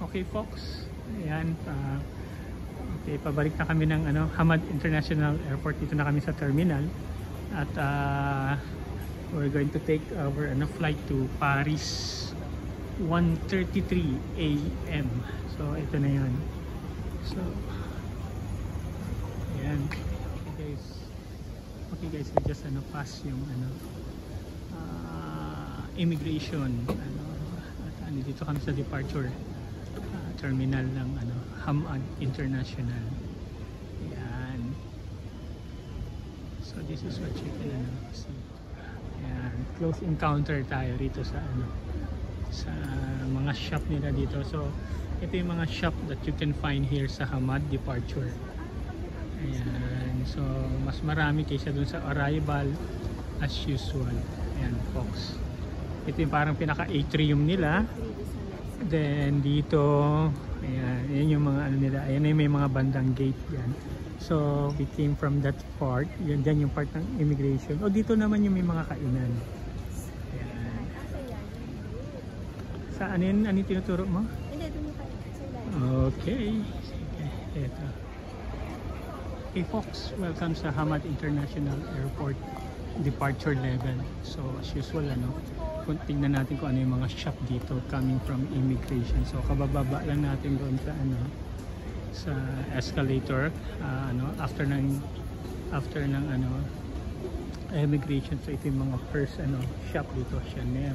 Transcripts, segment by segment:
Okay folks, ayan, okay, pabalik na kami ng Hamad International Airport. Dito na kami sa terminal at we're going to take our flight to Paris 1:33 AM. So ito na yan. So ayan, okay guys, we just pass yung immigration at dito kami sa departure terminal ng Hamad International. Ayan. So this is what you can see. Ayan, close encounter tayo rito sa sa mga shop nila dito. So ito yung mga shop that you can find here sa Hamad departure. Ayan, so mas marami kaysa dun sa arrival as usual. Ayan folks, ito yung parang pinaka atrium nila. Then dito, ayan, yan yung mga nila, ayan yung may mga bandang gate yan. So we came from that part, yan dyan yung part ng immigration. O dito naman yung may mga kainan. Ayan. Saan yun? Ano yung tinuturo mo? Okay, sige, eto. Okay folks, welcome sa Hamad International Airport departure level. So as usual, tingnan natin kung ano yung mga shop dito coming from immigration. So kabababa lang natin doon sa sa escalator after ng immigration. So ito yung mga first shop dito, Chanel.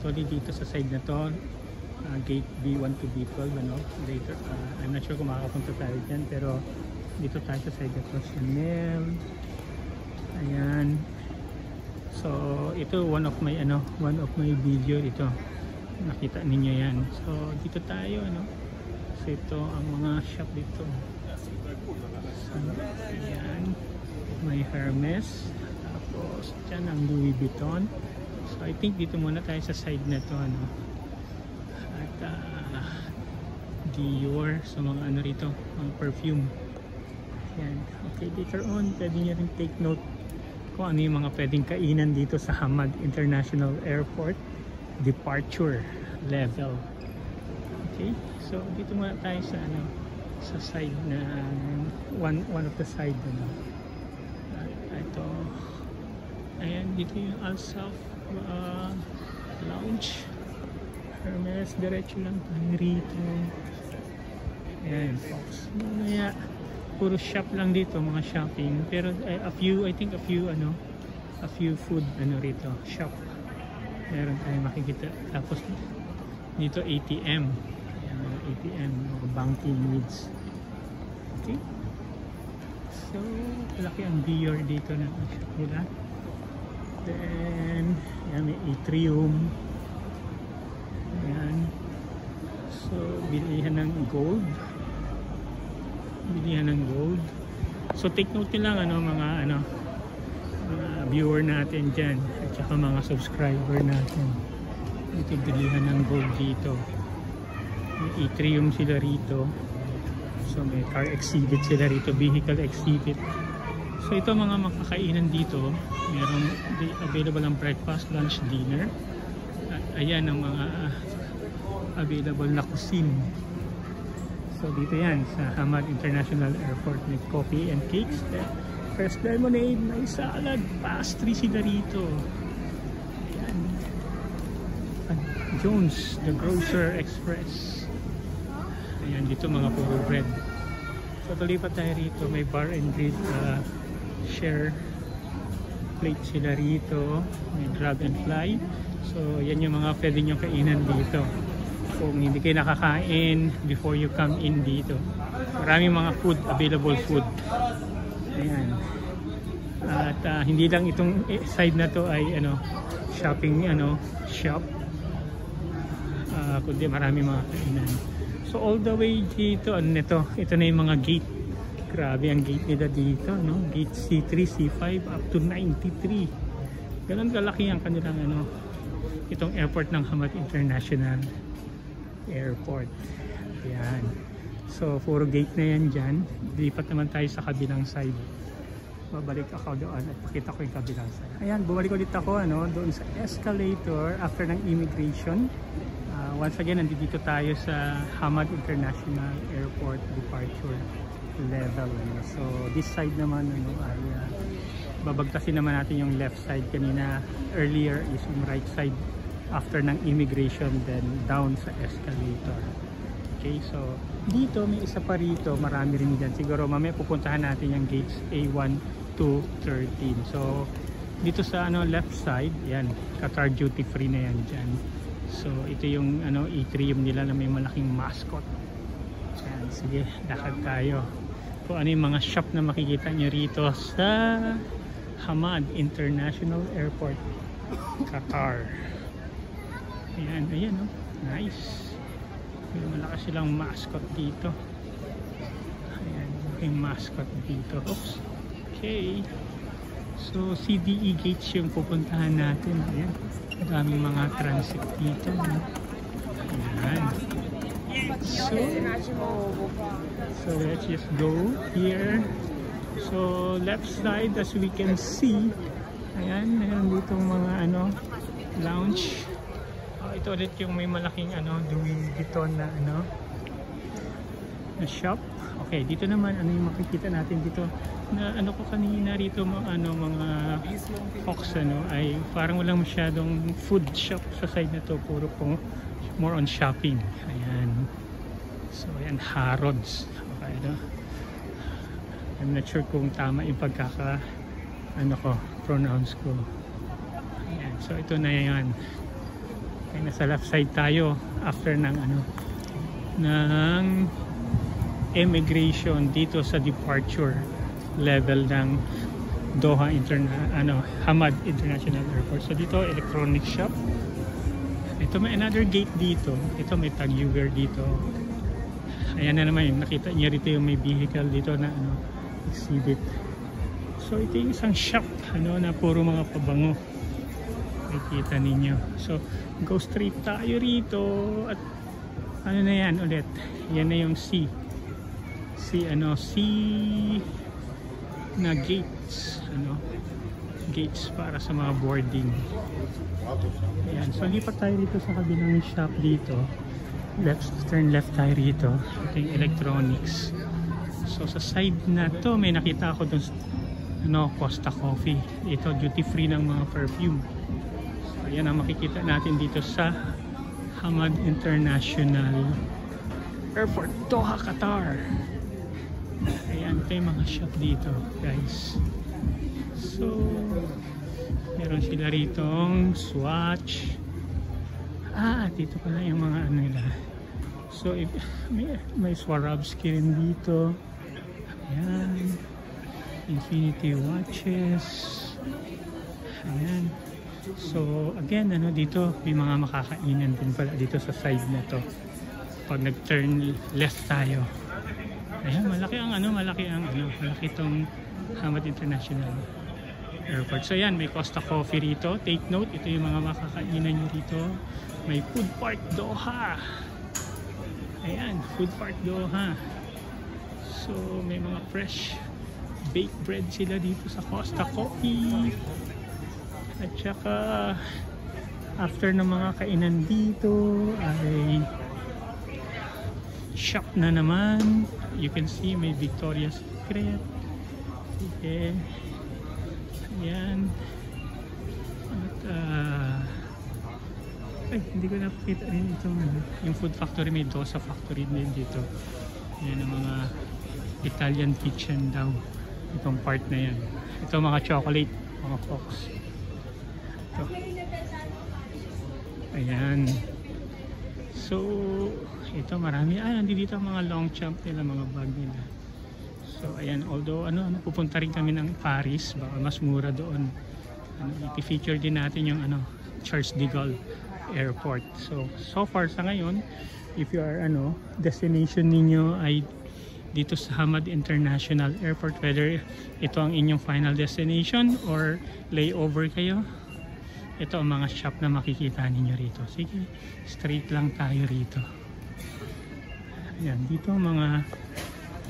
So dito sa side na to, gate B1 to B12, later I'm not sure kung makakapunta tayo dyan, pero dito tayo sa side na to, Chanel. Ayan. So ito one of my video ito. Nakita ninyo yan. So dito tayo So ito ang mga shop dito. So, ayan. May Hermes. Tapos dyan ang Louis Vuitton. So I think dito muna tayo sa side na to At Dior. So mga rito, mga perfume. Ayan. Okay, later on pwede nyo rin take note kung ano yung mga pwedeng kainan dito sa Hamad International Airport departure level. Okay, so dito muna tayo sa sa side na one of the side ito. Ayan, dito yung Alsaf lounge. Hermes, diretso lang tayo rito. Ayan folks, mamaya puro shop lang dito, mga shopping, pero a few food rito, shop meron tayong makikita. Tapos dito ATM. Ayan, mga ATM, mga banking needs. Okay, so malaki ang Dior dito na shop nila. Then ayan, may atrium. Ayan, so bilihan ng gold. So take note lang mga viewer natin dyan at saka mga subscriber natin. Dito bilihan ng gold dito. May atrium sila rito. So may car exhibit sila rito, vehicle exhibit. So ito mga makakainan dito. Merong available ang breakfast, lunch, dinner. At ayan ang mga available na cuisine. So dito yan sa Hamad International Airport, may coffee and cakes, fresh lemonade, may salad, pastry sila rito. Ayan. Jones, the Grocer Express. Ayan, dito mga puro bread. So tulipat tayo rito, may bar and grill, share plate sila rito, may grab and fly. So yan yung mga pwede nyo kainan dito kung hindi kayo nakakain before you come in dito. Maraming mga food, available food. Ayan. At hindi lang itong side na to ay shopping shop, kundi maraming mga kainan. So all the way dito, ito na yung mga gate. Grabe ang gate nila dito, gate C3, C5 up to 93. Ganun kalaki ang kanilang itong airport ng Hamad International Airport. Ayan. So puro gate na yan dyan. Lipat naman tayo sa kabilang side. Babalik ako doon at pakita ko yung kabilang side. Ayan, bumalik ulit ako doon sa escalator after ng immigration. once again, nandito tayo sa Hamad International Airport departure level. So this side naman ay babagtasin naman natin yung left side. Kanina earlier is yung right side after ng immigration, then down sa escalator. Okay, so dito may isa pa rito, marami rin dyan. Siguro mamaya pupuntahan natin yung gates A1 to 13. So dito sa left side, yan, Qatar duty free na yan dyan. So ito yung atrium nila na may malaking mascot. Yan, sige, lakad tayo. Kung ano yung mga shop na makikita nyo rito sa Hamad International Airport, Qatar. Ayan, ayan, oh, nice. May malakas silang mascot dito. Ayan, yung mascot dito. Oops. Okay. So, CDE gates yung pupuntahan natin. Ayan. Maraming mga transit dito. Ayan. So let's just go here. So, left side, as we can see, ayan, meron dito mga lounge. Ito ulit yung may malaking Louis Vuitton na na shop. Okay, dito naman yung makikita natin dito na ko kanina rito mga Fox ay parang walang masyadong food shop sa side na to, puro po more on shopping. Ayan. So ayan, Harrods. Okay, I'm not sure kung tama yung pagkaka pronounce ko. Ayan. So ito na yan. Ay, nasa left side tayo after ng immigration dito sa departure level ng Doha Hamad International Airport. So dito electronic shop. Ito may another gate dito. Ito may tag-Uber dito. Ayan na naman yung nakita niyo rito yung may vehicle dito na exhibit. So ito yung isang shop na puro mga pabango. Nakikita ninyo. So go straight tayo rito at na yan ulit. Yan na yung C na gates, gates para sa mga boarding. Ayan, so lipat tayo dito sa kabilang shop dito. Turn left tayo rito. Ito yung electronics. So sa side na to may nakita ako dun Costa Coffee. Ito duty free ng mga perfume. So ayan ang makikita natin dito sa Hamad International Airport, Doha, Qatar. Ayan, ito yung mga shop dito, guys. So meron sila ritong Swatch. Dito pala yung mga nila. So if may Swarovski rin dito. Ayan, Infinity watches. Ayan. So again, dito may mga makakainan din pala dito sa side na to. Pag nag-turn left tayo. Ayan, malaki itong Hamad International Airport. So yan, may Costa Coffee rito. Take note, ito yung mga makakainan nyo rito. May Food Park Doha. Ayan, Food Park Doha. So may mga fresh baked bread sila dito sa Costa Coffee. At saka after ng mga kainan dito ay shop na naman. You can see may Victoria's Secret. Okay. Ayan. At ay, hindi ko napakita rin ito. Yung Food Factory, may Dosa Factory din dito. Ayan ang mga Italian kitchen daw. Itong part na yan. Ito mga chocolate, mga Fox. Ito. Ayan. So ito marami. Nandito ang mga long champ nila, mga bag nila. So ayan, although pupunta rin kami ng Paris, baka mas mura doon. I-feature din natin yung Charles de Gaulle Airport. So far sa ngayon, if you are destination ninyo ay dito sa Hamad International Airport, whether ito ang inyong final destination or layover kayo, ito ang mga shop na makikita ninyo rito. Sige, straight lang tayo rito. Ayan, dito ang mga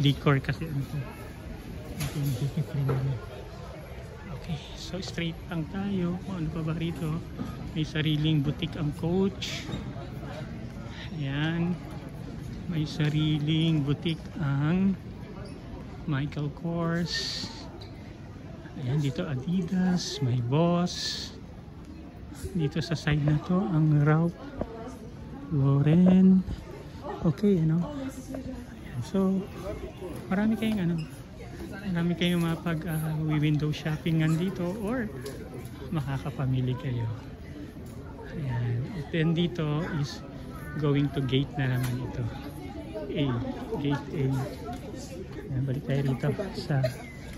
liquor kasi okay, so straight lang tayo. Ano pa ba rito? May sariling boutique ang Coach. Ayan. May sariling boutique ang Michael Kors. Ayan, dito Adidas, may Boss. Dito sa side na to ang Ralph Lauren. Okay, ano? Ayan, so marami kayong mapag window shoppingan dito or makakapamili kayo. Ayan. At then dito is going to gate na naman ito. Gate A. Ayan, balik tayo rito sa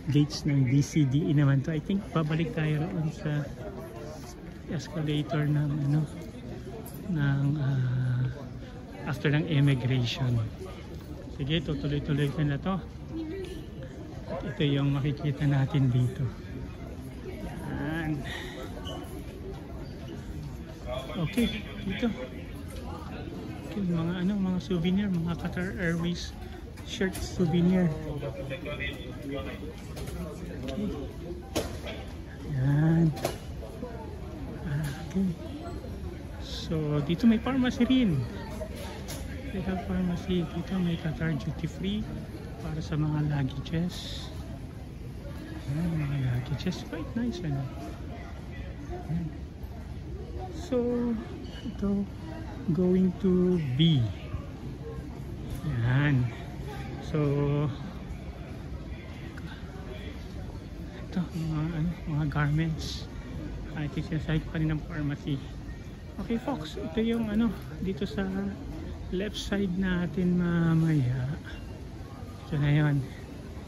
gates ng DCDE naman to. I think babalik tayo roon sa escalator ng after ng immigration. Sige, tutuloy-tuloy ko na to. At ito yung makikita natin dito. Yan. Okay, dito. Okay, mga souvenir, mga Qatar Airways shirt souvenir. Okay. Yan. Okay. So, dito may pharmacy rin. Pharmacy. Dito may Qatar duty free para sa mga luggages. Ayan, mga luggages. Quite nice, ano? Ayan. So, ito going to B. Ayan. So, ito, mga garments. I think sinasahit pa rin ng pharmacy. Okay, folks, ito yung dito sa left side natin mamaya. So na yun,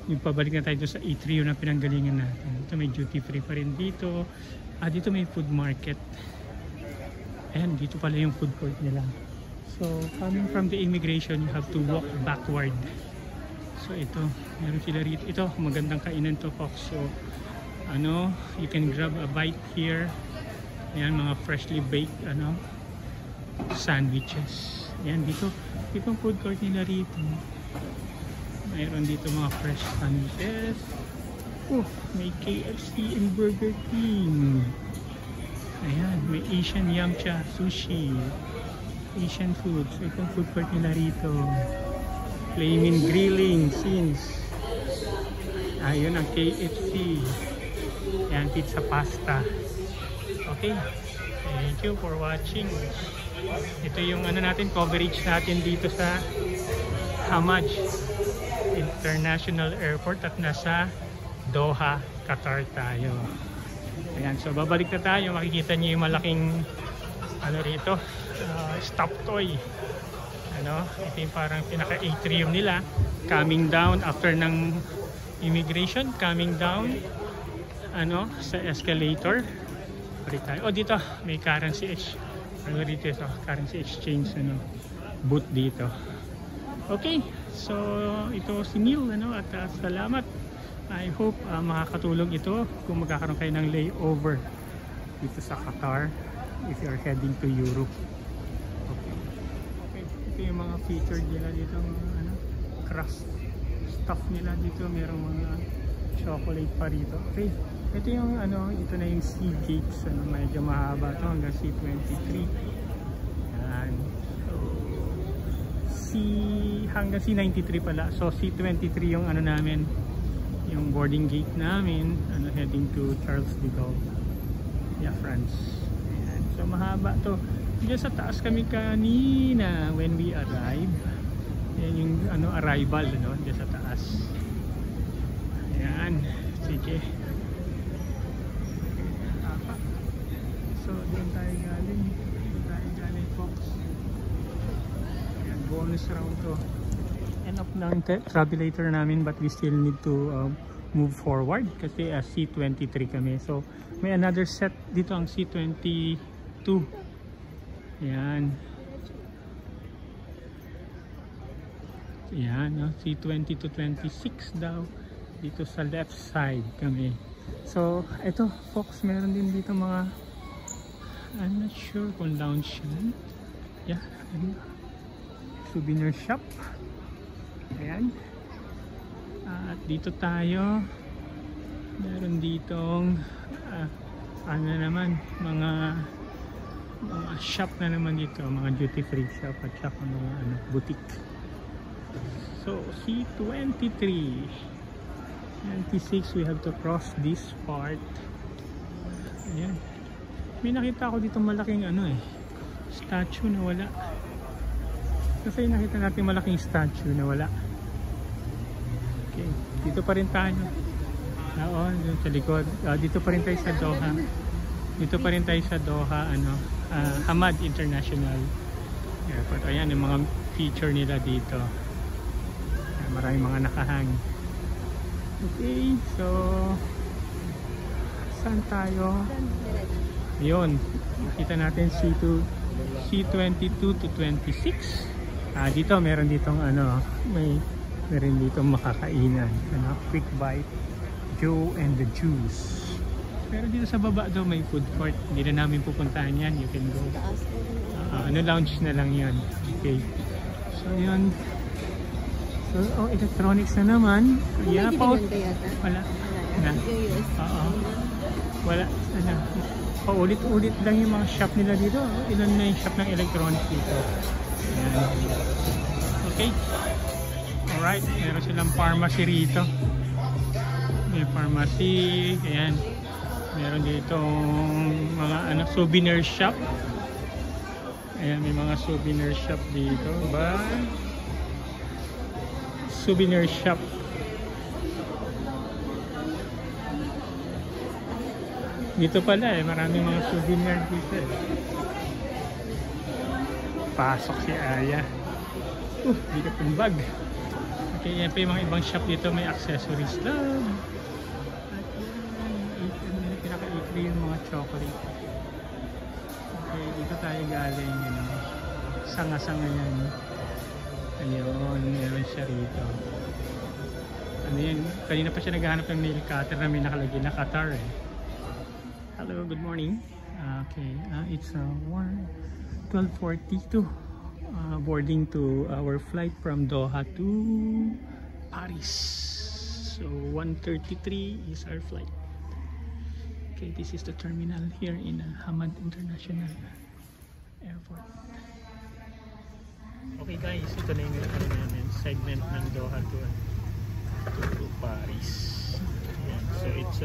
yung pabalik na tayo sa E3 na pinanggalingan natin. Ito may duty free pa rin dito. Dito may food market. Ayan, dito pala yung food court nila. So coming from the immigration, you have to walk backward. So ito, meron sila rito. Ito, magandang kainan to, folks. So you can grab a bite here. Ayan, mga freshly baked sandwiches. Ayan, dito ang food court nila rito. Mayroon dito mga fresh sandwiches. May KFC and Burger King. Ayan, may Asian Yamcha Sushi, Asian foods. Ito ang food court nila rito. Flaming Grilling Scenes. Ayun ang KFC. Ayan, pizza pasta. Okay, thank you for watching. Ito yung natin, coverage natin dito sa Hamad International Airport at nasa Doha, Qatar tayo. Ayan, so babalik na tayo. Makikita niyo yung malaking rito, stop toy. Ito yung parang pinaka-atrium nila, coming down after ng immigration, coming down sa escalator. Balik tayo. Dito may currency currency exchange booth dito. Okay, so ito si Neil at salamat. I hope makakatulong ito kung magkakaroon kayo ng layover dito sa Qatar if you are heading to Europe. Okay, ito yung mga featured nila dito, mga crust stuff nila dito. Merong mga chocolate pa rito. Okay, ito yung ito na yung sea gates, medyo mahaba to hanggang C23. Yan. So hanggang C93 pala. So C23 yung namin, yung boarding gate namin, heading to Charles de Gaulle, France. Ayan. So mahaba to. Diyan sa taas kami kanina when we arrive. Yan yung arrival diyan sa taas. Ayan. Sige. So doon tayo galing. Folks. Ayan, bonus round to. End up ng travelator namin, but we still need to move forward kasi C23 kami. So may another set dito, ang C22. Ayan. Ayan, C20 to 26 daw. Dito sa left side kami. So ito, folks, meron din dito mga, I'm not sure kung lounge yan. Yeah, souvenir shop. Ayan. At dito tayo, meron ditong naman, mga mga shop na naman dito, mga duty free shop at saka mga ano, boutique. So C23, 96, we have to cross this part. Ayan, may nakita ako dito malaking ano statue na wala. Kasi nakita natin malaking statue na wala. Okay, dito pa rin tayo. Oo, dun sa likod. Dito pa rin tayo sa Doha. Dito pa rin tayo sa Doha, Hamad International Airport. Ayan, yung mga feature nila dito. Ayan, maraming mga nakahang. Okay, so saan tayo? Yun, nakita natin C22 to 26. Dito, meron ditong meron ditong makakainan. Quick Bite, Joe and the Juice. Pero dito sa baba daw may food court. Hindi na namin pupuntahan yan. You can go. Lounge na lang yan. Okay. So yun. So, electronics na naman. Yeah, wala. Wala. Paulit-ulit lang yung mga shop nila dito. Ilan na yung shop ng electronics dito. Ayan. Okay. Alright. Meron silang pharmacy rito. May pharmacy. Ayan. Meron dito mga souvenir shop. Ayan, may mga souvenir shop dito. Souvenir shop. Dito pala maraming mga souvenir dito. Pasok si Aya. Dito pong bag. Okay, yan pa yung mga ibang shop dito. May accessories lang. Pinaka-eatery yung mga chocolate. Okay, dito tayo galing. Sanga-sanga yan. Ayun, meron siya rito. Ano yan? Kanina pa siya naghahanap ng nail cutter na may nakalagay na Qatar Hello, good morning. Okay, it's 12:42. Boarding to our flight from Doha to Paris. So 1:33 is our flight. Okay, this is the terminal here in Hamad International Airport. Okay guys, ito na yung segment ng Doha to Paris. Ayan, so it's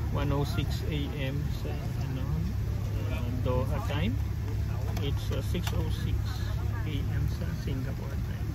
1:06 AM sa Doha time. It's 6:06 AM sa Singapore time.